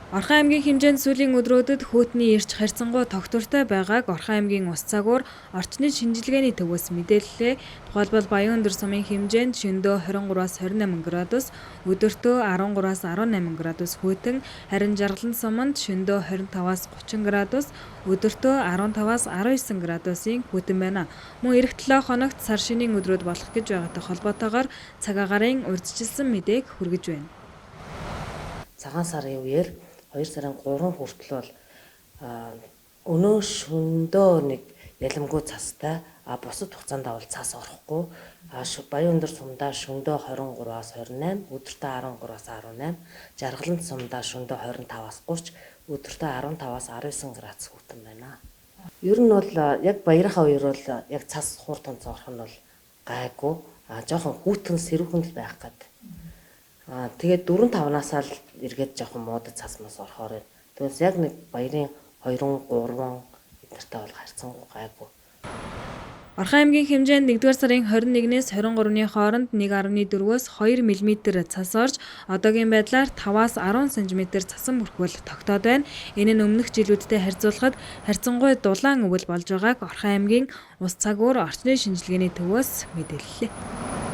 Орхон аймгийн хэмжээнд сүүлийн өдрүүдэд хүйтний эрч харьцангуй тогтвортой байгааг Орхон аймгийн ус цагуур орчны шинжилгээний төвөөс мэдээллээ. Тухайлбал Баян өндөр сумын хэмжээнд шөнөдөө 23-аас 28 градус, өдөртөө 13-аас 18 градус хүйтэн, харин Жаргалан суманд шөнөдөө 25-аас 30 градус, өдөртөө 15-аас 19 градусын хүйтэн байна. Мөн эх 7 хоногт сар шинийн өдрүүд болох гэж байгаатай холбоотойгоор цаг агарын урьдчилсан мэдээг хүргэж байна. Цагаан сарын үеэр 2 сарын 3 хүртэл бол өнөө шөнөдөө нэг ялимгүй цастай бусад хугацаанд бол цас орохгүй Баян өндөр сумдаа шөнөдөө 23-аас 28, өдөртөө 13-аас 18, Жаргалан сумдаа шөнөдөө 25-аас 30, өдөртөө 15-аас 19 градус хүйтэн байна. Ер нь бол яг баярынхаа үеэр бол яг цас хурд тонц орох нь бол гайгүй жоохон хүйтэн сэрүүхэн л байх гэдэг. Тэгээд 4-5-наас л эргээд жоохон муудад цас мас орохоор байна. Тэгээс яг нэг баярын 2-3 эднэртэй бол харьцангуй гайгүй. Орхон аймгийн хэмжээнд 1-р сарын 21-ээс 23-ны хооронд 1.4-өөс 2 мм цас орж, одоогийн байдлаар 5-аас 10 см цасан бүрхүүл тогтоод байна. Энэ нь өмнөх жилүүдтэй харьцуулахад харьцангуй дулаан өвөл болж байгааг Орхон аймгийн ус цагуур орчны шинжилгээний төвөөс мэдээллээ.